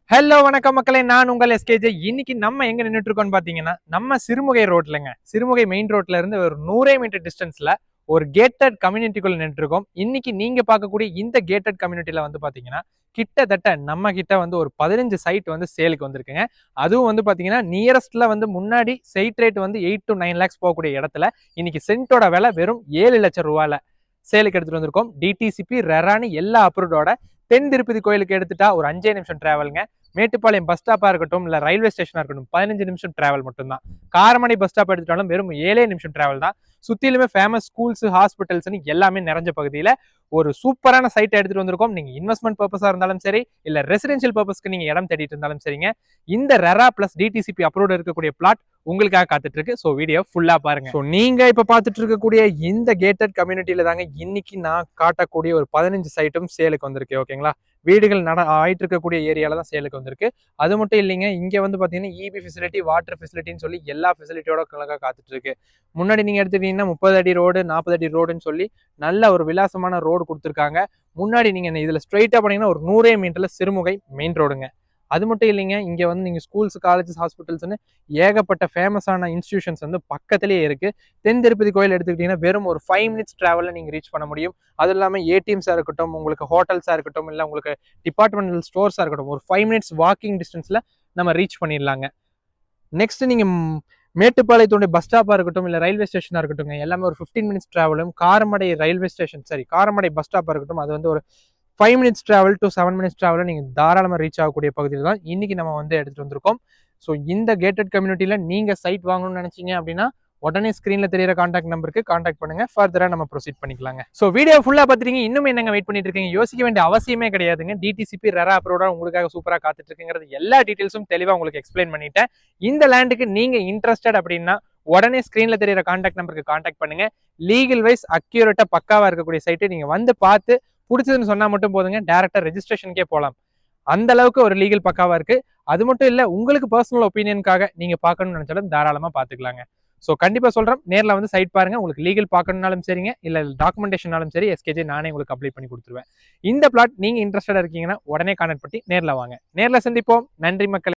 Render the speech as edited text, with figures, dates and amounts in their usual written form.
Hello வணக்கம் மக்களே, நான் உங்கள் எஸ்கேஜே. இன்னைக்கு நம்ம எங்க நின்றுட்டு இருக்கோம்னு பாத்தீங்கன்னா நம்ம சிறுமுகை ரோட்லங்க. சிறுமுகை மெயின் ரோட்ல இருந்து ஒரு 100 மீட்டர் டிஸ்டன்ஸ்ல ஒரு கேட்டட் கம்யூனிட்டிக்குள்ள நின்று இருக்கோம். இன்னைக்கு நீங்க பார்க்கக்கூடிய இந்த கேட்டட் கம்யூனிட்டில வந்து பாத்தீங்கன்னா கிட்டத்தட்ட நம்ம கிட்ட வந்து ஒரு 15 சைட் வந்து சேலுக்கு வந்திருக்குங்க. அதுவும் வந்து பாத்தீங்கன்னா நியரஸ்ட்ல வந்து முன்னாடி சைட் ரேட் வந்து 8 to 9 lakhs போகக்கூடிய இடத்துல இன்னைக்கு சென்ட்டோட விலை வெறும் 7 லட்சம் ரூபாயில சேலுக்கு எடுத்துட்டு வந்திருக்கோம். டிடிசிபி ரெரானி எல்லா அப்ரூவோட தென் திருப்பதி கோயிலுக்கு எடுத்துட்டா ஒரு 5 நிமிஷம் டிராவலுங்க. மேட்டுப்பாளையம் பஸ் ஸ்டாப்பா இருக்கட்டும் இல்ல ரயில்வே ஸ்டேஷனா இருக்கட்டும் 15 நிமிஷம் டிராவல் மட்டும்தான். காரமடை பஸ் ஸ்டாப் எடுத்துட்டாலும் வெறும் 7 நிமிஷம் டிராவல் தான். சுத்திலுமே ஃபேமஸ் ஸ்கூல்ஸ் ஹாஸ்பிட்டல்ஸ்னு எல்லாமே நிறைஞ்ச பகுதியில ஒரு சூப்பரான சைட் எடுத்துட்டு வந்திருக்கோம். நீங்க இன்வெஸ்ட்மெண்ட் பர்பஸா இருந்தாலும் சரி இல்ல ரெசிடென்ஷியல் பர்பஸ்க்கு நீங்க இடம் தேடிட்டு இருந்தாலும் சரிங்க, இந்த ரெரா பிளஸ் டிடிசிபி அப்ரூவ்ட் இருக்கக்கூடிய பிளாட் உங்களுக்காக காத்துட்டு இருக்கு. ஸோ வீடியோ ஃபுல்லா பாருங்க. ஸோ நீங்க இப்ப பார்த்துட்டு இருக்கக்கூடிய இந்த கேட்டட் கம்யூனிட்டியில தாங்க இன்னைக்கு நான் காட்டக்கூடிய ஒரு 15 சைட்டும் சேலுக்கு வந்திருக்கு. ஓகேங்களா, வீடுகள் ஆயிட்டு இருக்கக்கூடிய ஏரியால தான் சேலுக்கு வந்திருக்கு. அது மட்டும் இல்லைங்க, இங்க வந்து பாத்தீங்கன்னா இபி ஃபெசிலிட்டி, வாட்டர் ஃபெசிலிட்டின்னு சொல்லி எல்லா ஃபெசிலிட்டியோட கணக்காக காத்துட்டு இருக்கு. முன்னாடி நீங்க எடுத்துட்டீங்கன்னா 30 அடி ரோடு 40 அடி ரோடுன்னு சொல்லி நல்ல ஒரு விலாசமான ரோடு கொடுத்துருக்காங்க. முன்னாடி நீங்க இதுல ஸ்ட்ரைட்டா போனீங்கன்னா ஒரு 100 மீட்டர்ல சிறுமுகை மெயின் ரோடுங்க. அது மட்டும் இல்லைங்க, இங்க வந்து நீங்க ஸ்கூல்ஸ் காலேஜஸ் ஹாஸ்பிட்டல்ஸ்னு ஏகப்பட்ட ஃபேமஸான இன்ஸ்டிடியூஷன்ஸ் வந்து பக்கத்திலேயே இருக்கு. தென் திருப்பதி கோயில் எடுத்துக்கிட்டீங்கன்னா வெறும் ஒரு 5 மினிட்ஸ் டிராவல்ல நீங்க ரீச் பண்ண முடியும். அது இல்லாமல் ஏடிஎம்ஸா இருக்கட்டும், உங்களுக்கு ஹோட்டல்ஸா இருக்கட்டும், இல்லை உங்களுக்கு டிபார்ட்மெண்டல் ஸ்டோர்ஸா இருக்கட்டும், ஒரு 5 மினிட்ஸ் வாக்கிங் டிஸ்டன்ஸ்ல நம்ம ரீச் பண்ணிடலாங்க. நெக்ஸ்ட் நீங்க மேட்டுப்பாளையத்துடைய பஸ் ஸ்டாப்பா இருக்கட்டும் இல்ல ரயில்வே ஸ்டேஷனா இருக்கட்டும், எல்லாமே ஒரு 15 மினிட்ஸ் டிராவலும். Karamadai railway station Karamadai bus ஸ்டாப்பா இருக்கட்டும், அது வந்து ஒரு 5 minutes travel to 7 minutes travel நீங்க தாராளமாக ரீச் ஆகக்கூடிய பகுதியில் தான் இன்னைக்கு நம்ம வந்து எடுத்துட்டு வந்திருக்கோம். ஸோ இந்த கேட்டட் கம்யூனிட்டியில நீங்க சைட் வாங்கணும்னு நினைச்சீங்க அப்படின்னா உடனே ஸ்கிரீன்ல தெரியற கான்டாக்ட் நம்பருக்கு கான்டாக்ட் பண்ணுங்க. ஃபர்தரா நம்ம ப்ரொசீட் பண்ணிக்கலாங்க. ஸோ வீடியோ ஃபுல்லா பார்த்துட்டீங்க, இன்னும் என்னங்க வெயிட் பண்ணிட்டு இருக்கீங்க? யோசிக்க வேண்டிய அவசியமே கிடையாதுங்க. டிடிசிபி ரெரா அப்ரூவோட உங்களுக்காக சூப்பரா காத்துட்டு இருக்குங்கிறது எல்லா டீடைல்ஸும் தெளிவா உங்களுக்கு எக்ஸ்பிளைன் பண்ணிட்டேன். இந்த லேண்டுக்கு நீங்க இன்ட்ரெஸ்டட் அப்படின்னா உடனே ஸ்கிரீன்ல தெரியற கான்டாக்ட் நம்பருக்கு கான்டாக்ட் பண்ணுங்க. லீகல் வைஸ் அக்யூரேட்டா பக்காவா இருக்கக்கூடிய சைட்டு நீங்க வந்து பார்த்து பிடிச்சதுன்னு சொன்னா மட்டும் போதுங்க, டைரக்டா ரெஜிஸ்ட்ரேஷனுக்கே போகலாம். அந்த அளவுக்கு ஒரு லீகல் பக்காவா இருக்கு. அது மட்டும் இல்ல, உங்களுக்கு பர்சனல் ஒப்பீனியனுக்காக நீங்க பார்க்கணும்னு நினைச்சாலும் தாராளமா பாத்துக்கலாங்க. ஸோ கண்டிப்பா சொல்றேன், நேரில் வந்து சைட் பாருங்க. உங்களுக்கு லீகல் பார்க்கணும்னாலும் சரிங்க, இல்ல டாக்குமெண்டேஷனாலும் சரி, எஸ்கேஜே நானே உங்களுக்கு அப்ளை பண்ணி கொடுத்துருவேன். இந்த பிளாட் நீங்க இன்ட்ரெஸ்டடா இருக்கீங்கன்னா உடனே கான்டாக்ட் பண்ணி நேரில் வாங்க. நேரில் சந்திப்போம். நன்றி மக்கள்.